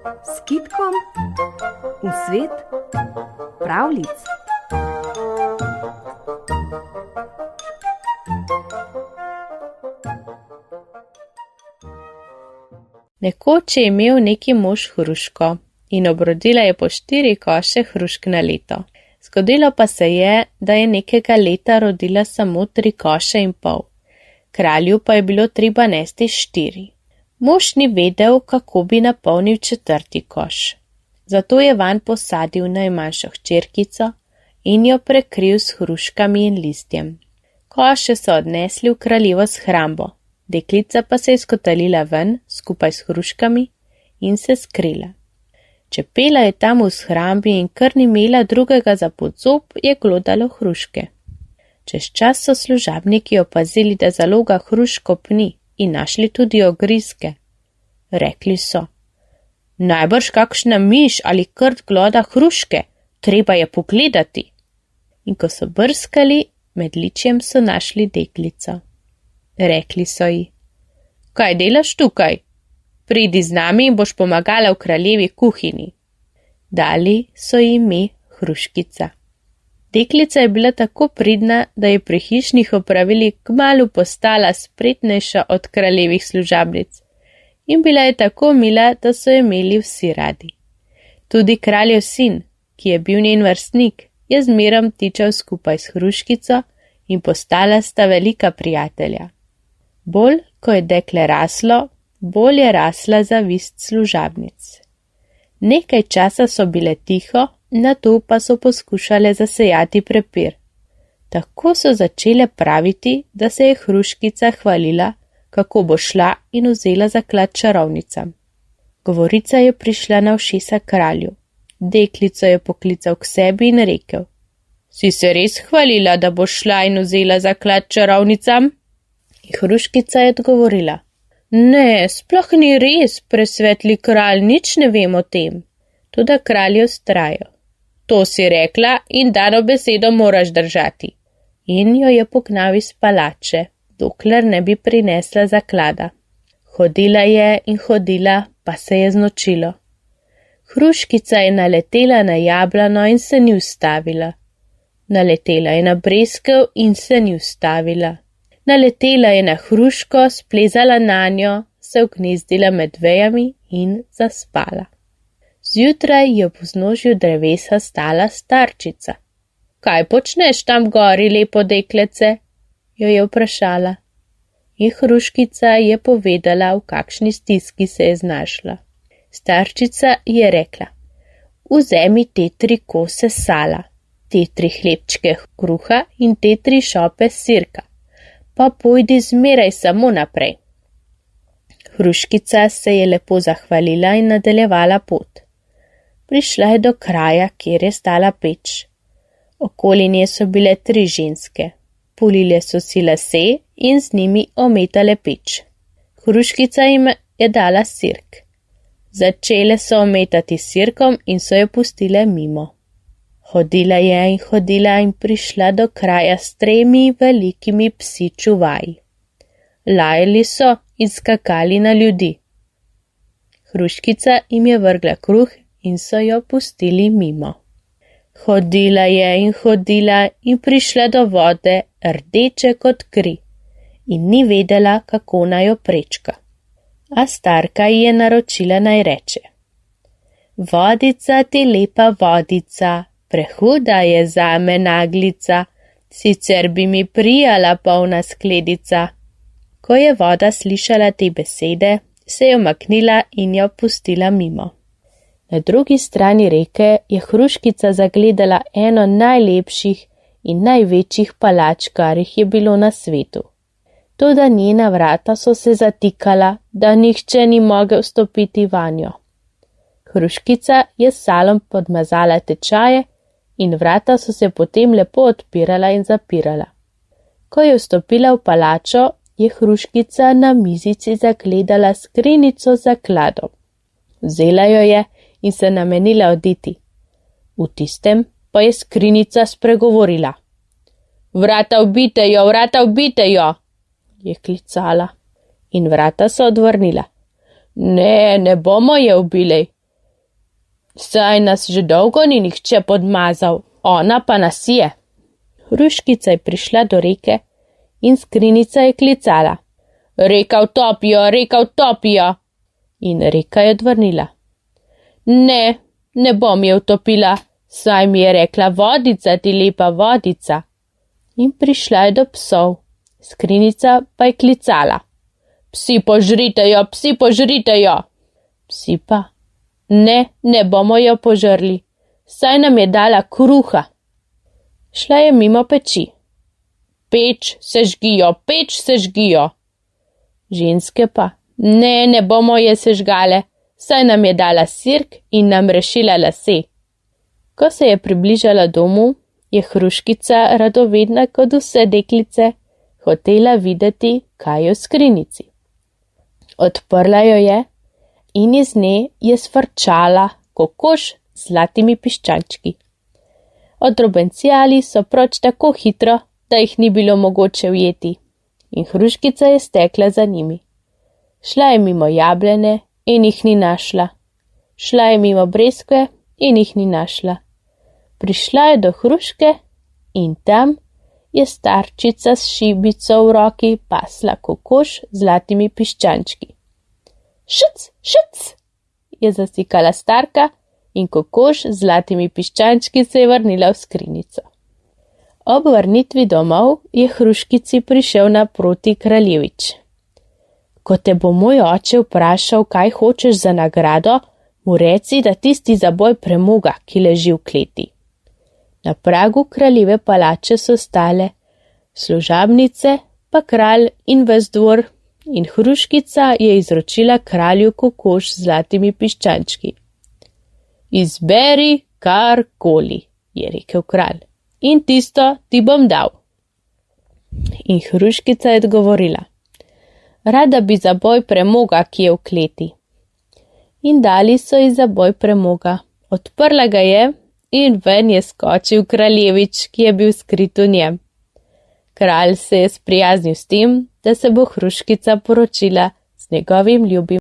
s Kitkom v svet pravljic. Nekoč je imel neki mož hruško in obrodila je po 4 koše hrušk na leto. Zgodilo pa se je, da je nekega leta rodila samo 3 koše in pol. Kralju pa je bilo treba nesti 4. Mož ni vedel, kako bi napolnil 4. koš. Zato je vanj posadil najmanjšo hčerkico in jo prekril s hruškami in listjem. Koše so odnesli v kraljevo shrambo, deklica pa se je skotalila ven skupaj s hruškami in se skrila. Čepela je tam v shrambi in kar ni imela drugega za podzob, je glodalo hruške. Čez čas so služabniki opazili, da zaloga hrušk kopni in našli tudi ogrizke. Rekli so: najbrž kakšna miš ali krt gloda hruške, treba je pogledati. In ko so brskali, med ličjem so našli deklico. Rekli so ji: kaj delaš tukaj? Pridi z nami in boš pomagala v kraljevi kuhinji. Dali so ji ime Hruškica. Deklica je bila tako pridna, da je pri hišnih opravilih kmalu postala spretnejša od kraljevih služabnic in bila je tako mila, da so jo imeli vsi radi. Tudi kraljev sin, ki je bil njen vrstnik, je zmerom tičal skupaj s Hruškico in postala sta velika prijatelja. Bolj, ko je dekle raslo, bolj je rasla zavist služabnic. Nekaj časa so bile tiho, nato pa so poskušale zasejati prepir. Tako so začele praviti, da se je Hruškica hvalila, kako bo šla in vzela zaklad čarovnicam. Govorica je prišla na ušesa kralju. Deklico je poklical k sebi in rekel: si se res hvalila, da bo šla in vzela zaklad čarovnicam? In Hruškica je odgovorila: ne, sploh ni res, presvetli kralj, nič ne vem o tem. Toda kralj je vztrajal: to si rekla in dano besedo moraš držati. In jo je pognal iz palače, dokler ne bi prinesla zaklada. Hodila je in hodila, pa se je znočilo. Hruškica je naletela na jablano in se ni ustavila. Naletela je na breskev in se ni ustavila. Naletela je na hruško, splezala nanjo, se vgnezdila med vejami in zaspala. Zjutraj je v vznožju drevesa stala starčica. kaj počneš tam gori, lepo deklece? Jo je vprašala. In Hruškica je povedala, v kakšni stiski se je znašla. Starčica je rekla: vzemi te 3 kose sala, te 3 hlebčke kruha in te 3 šope sirka, pa pojdi zmeraj samo naprej. Hruškica se je lepo zahvalila in nadaljevala pot. Prišla je do kraja, kjer je stala peč. Okoli nje so bile 3 ženske. Pulile so si lase in z njimi ometale peč. Hruškica jim je dala sirk. Začele so ometati sirkom in so jo pustile mimo. Hodila je in prišla do kraja s 3 velikimi psi čuvaji. Lajali so in skakali na ljudi. Hruškica jim je vrgla kruh in so jo pustili mimo. Hodila je in prišla do vode, rdeče kot kri, in ni vedela, kako naj jo prečka. A starka ji je naročila naj reče: vodica ti lepa vodica, prehuda je zame naglica, sicer bi mi prijala polna skledica. Ko je voda slišala te besede, se je umaknila in jo pustila mimo. Na drugi strani reke je Hruškica zagledala eno najlepših in največjih palač, kar jih je bilo na svetu. Toda njena vrata so se zatikala, da nihče ni mogel vstopiti vanjo. Hruškica je s salom podmazala tečaje in vrata so se potem lepo odpirala in zapirala. Ko je vstopila v palačo, je Hruškica na mizici zagledala skrinjico z zakladom. Vzela jo je in se namenila oditi. V tistem pa je skrinjica spregovorila. Vrata ubite jo, je klicala. In vrata so odvrnila. Ne bomo je ubili. Saj nas že dolgo ni nihče podmazal, ona pa nas je. Hruškica je prišla do reke in skrinjica je klicala. Reka utopijo, reka utopijo. In reka je odvrnila. Ne, ne bom je utopila, saj mi je rekla vodica, ti lepa vodica. In prišla je do psov, skrinjica pa je klicala. Psi požrite jo, psi požrite jo. Psi pa. Ne bomo jo požrli, saj nam je dala kruha. Šla je mimo peči. Peč sežgijo. Ženske pa. Ne bomo je sežgale, saj nam je dala sirk in nam rešila lase. Ko se je približala domu, je hruškica, radovedna kot vse deklice, hotela videti, kaj je v skrinjici. Odprla jo je in iz nje je sfrčala kokoš z zlatimi piščančki. Odrobencijali so proč tako hitro, da jih ni bilo mogoče ujeti, in hruškica je stekla za njimi. Šla je mimo jablene in jih ni našla. Šla je mimo breskve in jih ni našla. Prišla je do hruške in tam je starčica s šibico v roki pasla kokoš z zlatimi piščančki. Šuc, je zasikala starka in kokoš z zlatimi piščančki se je vrnila v skrinjico. Ob vrnitvi domov je hruškici prišel naproti kraljevič. Ko te bo moj oče vprašal, kaj hočeš za nagrado, mu reci, da tisti zaboj premoga, ki leži v kleti. Na pragu kraljeve palače so stale služabnice, pa kralj in ves dvor, in hruškica je izročila kralju kokoš z zlatimi piščančki. Izberi karkoli, je rekel kralj, in tisto ti bom dal. In hruškica je odgovorila. Rada bi zaboj premoga, ki je v kleti. In dali so ji zaboj premoga. Odprla ga je in ven je skočil kraljevič, ki je bil skrit v njem. Kralj se je sprijaznil s tem, da se bo hruškica poročila z njegovim ljubim